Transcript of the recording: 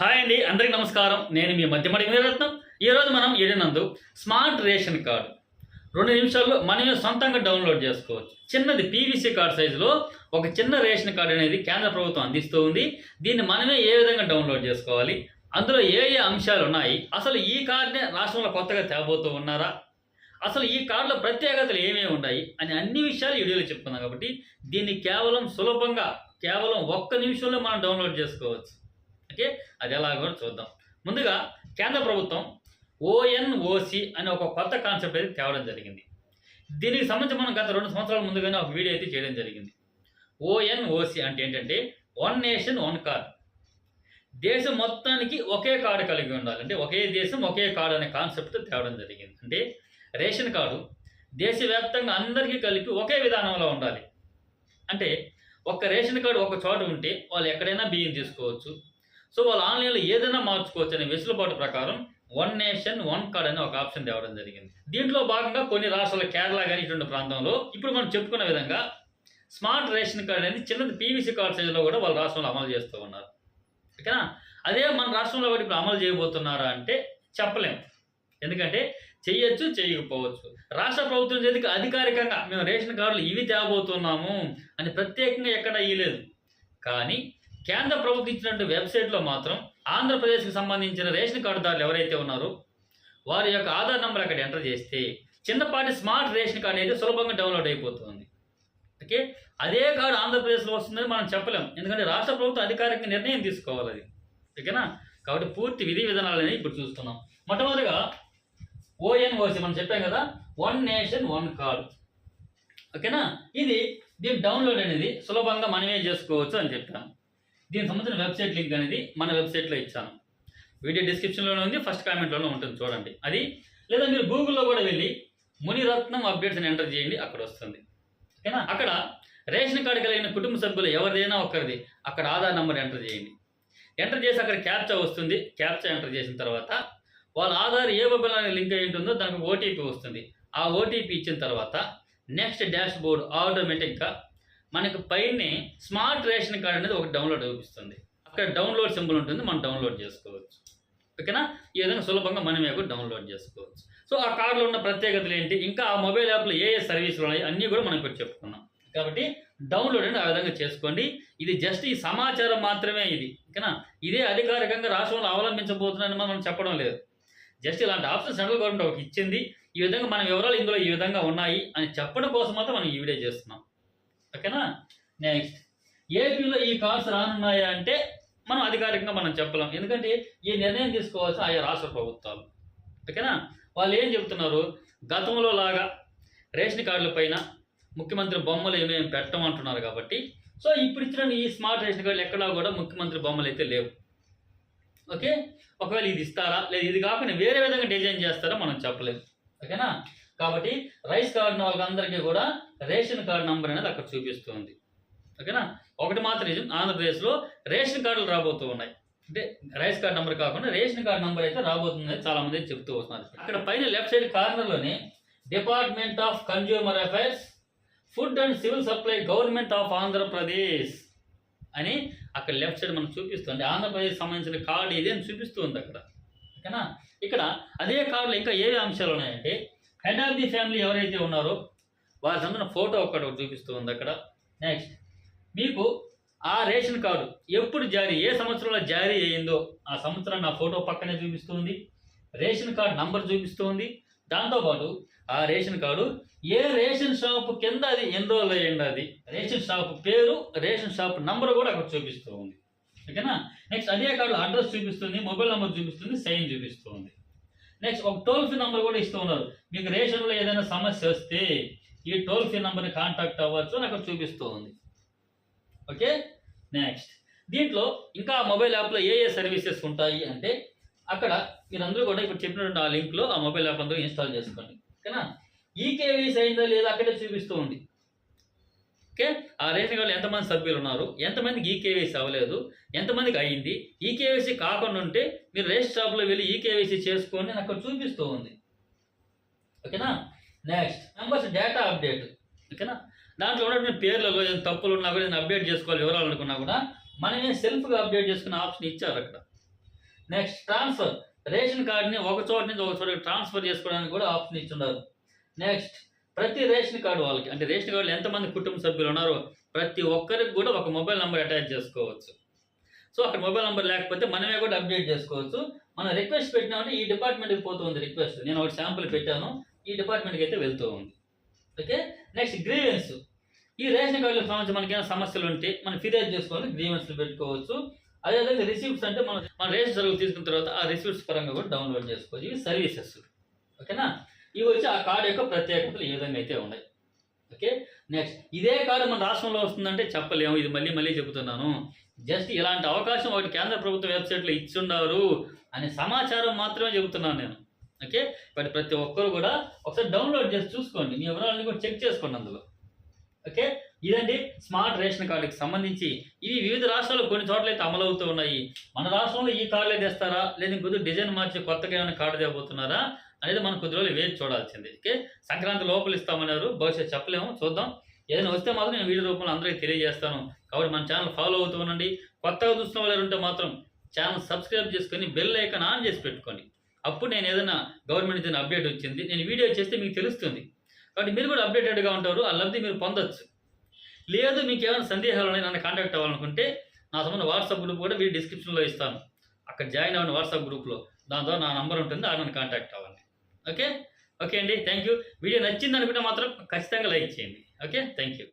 Hi అండి, అందరికీ నమస్కారం. నేను మీ మధ్యమడి వీరరత్నం. ఈరోజు మనం ఏడినందు స్మార్ట్ రేషన్ కార్డు 2 నిమిషాల్లో మనమే సొంతంగా డౌన్లోడ్ చేసుకోవచ్చు. చిన్నది పీవీసీ కార్డ్ సైజులో ఒక చిన్న రేషన్ కార్డు అనేది కేంద్ర ప్రభుత్వం అందిస్తూ ఉంది. దీన్ని మనమే ఏ విధంగా డౌన్లోడ్ చేసుకోవాలి, అందులో ఏ ఏ అంశాలు ఉన్నాయి, అసలు ఈ కార్డునే రాష్ట్రంలో కొత్తగా తేబోతూ ఉన్నారా, అసలు ఈ కార్డులో ప్రత్యేకతలు ఏమేమి ఉన్నాయి అని అన్ని విషయాలు ఈ వీడియోలో చెప్పుకుందాం. కాబట్టి దీన్ని కేవలం సులభంగా కేవలం 1 నిమిషంలో మనం డౌన్లోడ్ చేసుకోవచ్చు. ఓకే, అది ఎలా కూడా చూద్దాం. ముందుగా కేంద్ర ప్రభుత్వం ఓఎన్ఓసి అనే ఒక కొత్త కాన్సెప్ట్ అయితే తేవడం జరిగింది. దీనికి సంబంధించి మనం గత 2 సంవత్సరాల ముందుగానే ఒక వీడియో అయితే చేయడం జరిగింది. ఓఎన్ఓసి అంటే ఏంటంటే వన్ నేషన్ వన్ కార్డ్. దేశం మొత్తానికి ఒకే కార్డు కలిగి ఉండాలి, అంటే ఒకే దేశం ఒకే కార్డు అనే కాన్సెప్ట్ తేవడం జరిగింది. అంటే రేషన్ కార్డు దేశవ్యాప్తంగా అందరికీ కలిపి ఒకే విధానంలో ఉండాలి. అంటే ఒక్క రేషన్ కార్డు ఒక చోట ఉంటే వాళ్ళు ఎక్కడైనా బియ్యం తీసుకోవచ్చు. సో వాళ్ళు ఆన్లైన్లో ఏదైనా మార్చుకోవచ్చు అనే వెసులుబాటు ప్రకారం వన్ నేషన్ వన్ కార్డ్ అనే ఒక ఆప్షన్ తేవడం జరిగింది. దీంట్లో భాగంగా కొన్ని రాష్ట్రాల కేరళ కానీ ఇటువంటి ప్రాంతంలో ఇప్పుడు మనం చెప్పుకున్న విధంగా స్మార్ట్ రేషన్ కార్డ్ అనేది చిన్నది పీవీసీ కార్డ్ సైజులో కూడా వాళ్ళ రాష్ట్రంలో అమలు చేస్తూ ఉన్నారు. ఓకేనా, అదే మన రాష్ట్రంలో కూడా ఇప్పుడు అమలు చేయబోతున్నారా అంటే చెప్పలేము. ఎందుకంటే చెయ్యొచ్చు, చేయకపోవచ్చు. రాష్ట్ర ప్రభుత్వం చేతికి అధికారికంగా మేము రేషన్ కార్డులు ఇవి తేబోతున్నాము అని ప్రత్యేకంగా ఎక్కడ ఇయ్యలేదు. కానీ కేంద్ర ప్రభుత్వం ఇచ్చినటువంటి వెబ్సైట్లో మాత్రం ఆంధ్రప్రదేశ్కి సంబంధించిన రేషన్ కార్డుదారులు ఎవరైతే ఉన్నారో వారి యొక్క ఆధార్ నెంబర్ అక్కడ ఎంటర్ చేస్తే చిన్నపాటి స్మార్ట్ రేషన్ కార్డు అయితే సులభంగా డౌన్లోడ్ అయిపోతుంది. ఓకే, అదే కార్డు ఆంధ్రప్రదేశ్లో వస్తుందని మనం చెప్పలేం, ఎందుకంటే రాష్ట్ర ప్రభుత్వం అధికారికంగా నిర్ణయం తీసుకోవాలి అది. ఓకేనా, కాబట్టి పూర్తి విధి విధానాలని ఇప్పుడు చూస్తున్నాం. మొట్టమొదటిగా ఓఎన్ఓసి మనం చెప్పాం కదా, వన్ నేషన్ వన్ కార్డు. ఓకేనా, దీని డౌన్లోడ్ అనేది సులభంగా మనమే చేసుకోవచ్చు అని చెప్పాను. దీనికి సంబంధించిన వెబ్సైట్ లింక్ అనేది మన వెబ్సైట్లో ఇచ్చాను. వీడియో డిస్క్రిప్షన్లోనే ఉంది, ఫస్ట్ కామెంట్లోనే ఉంటుంది, చూడండి అది. లేదా మీరు గూగుల్లో కూడా వెళ్ళి మునిరత్నం అప్డేట్స్ అని ఎంటర్ చేయండి, అక్కడ వస్తుంది. ఓకేనా, అక్కడ రేషన్ కార్డు కలిగిన కుటుంబ సభ్యులు ఎవరిదైనా ఒకరిది అక్కడ ఆధార్ నెంబర్ ఎంటర్ చేయండి. ఎంటర్ చేసి అక్కడ క్యాప్చా వస్తుంది. క్యాప్చా ఎంటర్ చేసిన తర్వాత వాళ్ళ ఆధార్ ఏ మొబైల్ లింక్ అయి ఉంటుందో దానికి ఓటీపీ వస్తుంది. ఆ ఓటీపీ ఇచ్చిన తర్వాత నెక్స్ట్ డాష్ బోర్డ్ ఆటోమేటిక్గా మనకు పైనే స్మార్ట్ రేషన్ కార్డ్ అనేది ఒక డౌన్లోడ్ చూపిస్తుంది. అక్కడ డౌన్లోడ్ సింబల్ ఉంటుంది, మనం డౌన్లోడ్ చేసుకోవచ్చు. ఓకేనా, ఈ విధంగా సులభంగా మనమే కూడా డౌన్లోడ్ చేసుకోవచ్చు. సో ఆ కార్డులో ఉన్న ప్రత్యేకతలు ఏంటి, ఇంకా ఆ మొబైల్ యాప్లో ఏ ఏ సర్వీసులు ఉన్నాయి అన్నీ కూడా మనం ఇప్పుడు చెప్పుకున్నాం. కాబట్టి డౌన్లోడ్ అనేది ఆ విధంగా చేసుకోండి. ఇది జస్ట్ ఈ సమాచారం మాత్రమే ఇది. ఓకేనా, ఇదే అధికారికంగా రాష్ట్రంలో అవలంబించబోతున్నారని మనం చెప్పడం లేదు. జస్ట్ ఇలాంటి ఆప్షన్ సెంట్రల్ గవర్నమెంట్ ఒకటి ఇచ్చింది. ఈ విధంగా మన వివరాలు ఇందులో ఈ విధంగా ఉన్నాయి అని చెప్పడం కోసం మాత్రం మనం ఈ వీడియో చేస్తున్నాం. ఓకేనా, నెక్స్ట్ ఏపీలో ఈ కార్డ్స్ రానున్నాయా అంటే మనం అధికారికంగా మనం చెప్పలేం, ఎందుకంటే ఈ నిర్ణయం తీసుకోవాల్సిన ఆయా రాష్ట్ర ప్రభుత్వాలు. ఓకేనా, వాళ్ళు ఏం చెబుతున్నారు, గతంలో లాగా రేషన్ కార్డుల పైన ముఖ్యమంత్రి బొమ్మలు ఏమేమి పెట్టమంటున్నారు. కాబట్టి సో ఇప్పుడు ఇచ్చిన ఈ స్మార్ట్ రేషన్ కార్డులు ఎక్కడా కూడా ముఖ్యమంత్రి బొమ్మలు అయితే లేవు. ఓకే, ఒకవేళ ఇది ఇస్తారా లేదా ఇది కాకుండా వేరే విధంగా డిజైన్ చేస్తారా మనం చెప్పలేదు. ఓకేనా, కాబట్టి రైస్ కార్డు వాళ్ళందరికీ కూడా రేషన్ కార్డు నంబర్ అనేది అక్కడ చూపిస్తుంది. ఓకేనా, ఒకటి మాత్రం నిజం, ఆంధ్రప్రదేశ్లో రేషన్ కార్డులు రాబోతూ ఉన్నాయి. అంటే రైస్ కార్డు నెంబర్ కాకుండా రేషన్ కార్డు నెంబర్ అయితే రాబోతుంది చాలా మంది చెప్తూ వస్తున్నారు. అక్కడ పైన left side కార్నర్లోనే department of consumer affairs, food and civil supply, government of Andhra Pradesh అని అక్కడ లెఫ్ట్ సైడ్ మనకు చూపిస్తుంది. ఆంధ్రప్రదేశ్ సంబంధించిన కార్డు ఇది అని చూపిస్తుంది అక్కడ. ఓకేనా, ఇక్కడ అదే కార్డులో ఇంకా ఏవే అంశాలు ఉన్నాయంటే హెడ్ ఆఫ్ ది ఫ్యామిలీ ఎవరైతే ఉన్నారో వారి సంబంధించిన ఫోటో ఒకటి చూపిస్తూ ఉంది అక్కడ. నెక్స్ట్ మీకు ఆ రేషన్ కార్డు ఎప్పుడు జారీ, ఏ సంవత్సరంలో జారీ అయ్యిందో ఆ సంవత్సరాన్ని ఆ ఫోటో పక్కనే చూపిస్తుంది. రేషన్ కార్డు నంబర్ చూపిస్తుంది. దాంతోపాటు ఆ రేషన్ కార్డు ఏ రేషన్ షాప్ కింద అది ఎన్రోల్ అయ్యింది, అది రేషన్ షాప్ పేరు, రేషన్ షాప్ నంబర్ కూడా అక్కడ చూపిస్తూ ఉంది. ఓకేనా, నెక్స్ట్ అదే కార్డు అడ్రస్ చూపిస్తుంది, మొబైల్ నెంబర్ చూపిస్తుంది, సైన్ చూపిస్తుంది. నెక్స్ట్ ఒక టోల్ ఫ్రీ నెంబర్ కూడా ఇస్తూ ఉన్నారు. మీకు రేషన్లో ఏదైనా సమస్య వస్తే ఈ టోల్ ఫ్రీ నెంబర్ని కాంటాక్ట్ అవ్వచ్చు అని అక్కడ చూపిస్తూ ఉంది. ఓకే, నెక్స్ట్ దీంట్లో ఇంకా మొబైల్ యాప్లో ఏ ఏ సర్వీసెస్ ఉంటాయి అంటే అక్కడ మీరందరూ కూడా ఇప్పుడు చెప్పినటువంటి ఆ లింక్లో ఆ మొబైల్ యాప్ అందరూ ఇన్స్టాల్ చేసుకోండి. ఓకేనా, ఈకేవైసీ అయిందా లేదా అక్కడే చూపిస్తూ ఉంది. ఓకే, ఆ రేషన్ కార్డులో ఎంతమంది సభ్యులు ఉన్నారు, ఎంతమందికి ఈకేవైసీ అవ్వలేదు, ఎంతమందికి అయ్యింది, ఈకేవైసీ కాకుండా ఉంటే మీరు రేషన్ షాప్లో వెళ్ళి ఈకేవైసీ చేసుకోండి అని అక్కడ చూపిస్తూ ఉంది. ఓకేనా, నెక్స్ట్ మెంబర్స్ డేటా అప్డేట్. ఓకేనా, దాంట్లో ఉన్నటువంటి పేర్లలో ఏదైనా తప్పులు ఉన్నా కూడా ఏదైనా అప్డేట్ చేసుకోవాలి వివరాలు అనుకున్నా కూడా మనమే సెల్ఫ్గా అప్డేట్ చేసుకునే ఆప్షన్ ఇచ్చారు అక్కడ. నెక్స్ట్ ట్రాన్స్ఫర్, రేషన్ కార్డుని ఒక చోట నుంచి ఒక చోటకి ట్రాన్స్ఫర్ చేసుకోవడానికి కూడా ఆప్షన్ ఇచ్చున్నారు. నెక్స్ట్ ప్రతి రేషన్ కార్డు వాళ్ళకి, అంటే రేషన్ కార్డులో ఎంతమంది కుటుంబ సభ్యులు ఉన్నారో ప్రతి ఒక్కరికి కూడా ఒక మొబైల్ నెంబర్ అటాచ్ చేసుకోవచ్చు. సో అక్కడ మొబైల్ నెంబర్ లేకపోతే మనమే కూడా అప్డేట్ చేసుకోవచ్చు. మనం రిక్వెస్ట్ పెట్టినామంటే ఈ డిపార్ట్మెంట్కి పోతుంది రిక్వెస్ట్. నేను ఒక శాంపుల్ పెట్టాను, ఈ డిపార్ట్మెంట్కి అయితే వెళ్తూ ఉంది. ఓకే. నెక్స్ట్ గ్రీవెన్స్, ఈ రేషన్ కార్డులకు సంబంధించి మనకేమైనా సమస్యలు ఉంటే మనం ఫిర్యాదు చేసుకోవాలి, గ్రీవెన్స్లు పెట్టుకోవచ్చు. అదేవిధంగా రిసీప్ట్స్ అంటే మన రేషన్ సరుకులు తీసుకున్న తర్వాత ఆ రిసీప్ట్స్ పరంగా కూడా డౌన్లోడ్ చేసుకోవచ్చు. ఇవి సర్వీసెస్. ఓకేనా. ఇవి వచ్చి ఆ కార్డు యొక్క ప్రత్యేకతలు ఈ విధంగా అయితే ఉన్నాయి. ఓకే. నెక్స్ట్ ఇదే కార్డు మన రాష్ట్రంలో వస్తుందంటే చెప్పలేము, ఇది మళ్ళీ చెబుతున్నాను. జస్ట్ ఇలాంటి అవకాశం ఒకటి కేంద్ర ప్రభుత్వ వెబ్సైట్లో ఇచ్చున్నారు అనే సమాచారం మాత్రమే చెబుతున్నాను నేను. ఓకే. బట్ ప్రతి ఒక్కరు కూడా ఒకసారి డౌన్లోడ్ చేసి చూసుకోండి, మీ వివరాలను కూడా చెక్ చేసుకోండి అందులో. ఓకే. ఇదండి స్మార్ట్ రేషన్ కార్డుకి సంబంధించి. ఇవి వివిధ రాష్ట్రాల్లో కొన్ని చోట్ల అయితే అమలు అవుతూ ఉన్నాయి. మన రాష్ట్రంలో ఈ కార్డులే తెస్తారా, లేదా కొద్దిగా డిజైన్ మార్చి కొత్తగా ఏమైనా కార్డు తేబోతున్నారా అనేది మనం కొద్ది రోజులు వేచి చూడాల్సింది. ఓకే. సంక్రాంతి లోపల ఇస్తామన్నారు, బహుశా చెప్పలేము, చూద్దాం. ఏదైనా వస్తే మాత్రం నేను వీడియో రూపంలో అందరికీ తెలియజేస్తాను. కాబట్టి మన ఛానల్ ఫాలో అవుతూ ఉండండి. కొత్తగా చూస్తున్న వాళ్ళు ఉంటే మాత్రం ఛానల్ సబ్స్క్రైబ్ చేసుకొని బెల్ ఐకాన్ ఆన్ చేసి పెట్టుకోండి. అప్పుడు నేను ఏదైనా గవర్నమెంట్ ఏదైనా అప్డేట్ వచ్చింది నేను వీడియో చేస్తే మీకు తెలుస్తుంది. కాబట్టి మీరు కూడా అప్డేటెడ్గా ఉంటారు, ఆ లబ్ధి మీరు పొందొచ్చు. లేదు మీకు ఏమైనా సందేహాలు ఉన్నాయి, నన్ను కాంటాక్ట్ అవ్వాలనుకుంటే నా సంబంధం వాట్సాప్ గ్రూప్ కూడా వీడియో డిస్క్రిప్షన్లో ఇస్తాను. అక్కడ జాయిన్ అవ్వండి వాట్సాప్ గ్రూప్లో, దాంతో నా నంబర్ ఉంటుంది, ఆ నన్ను కాంటాక్ట్ అవ్వండి. ఓకే. ఓకే అండి, థ్యాంక్ యూ. వీడియో నచ్చింది అనుకుంటే మాత్రం ఖచ్చితంగా లైక్ చేయండి. Okay, thank you.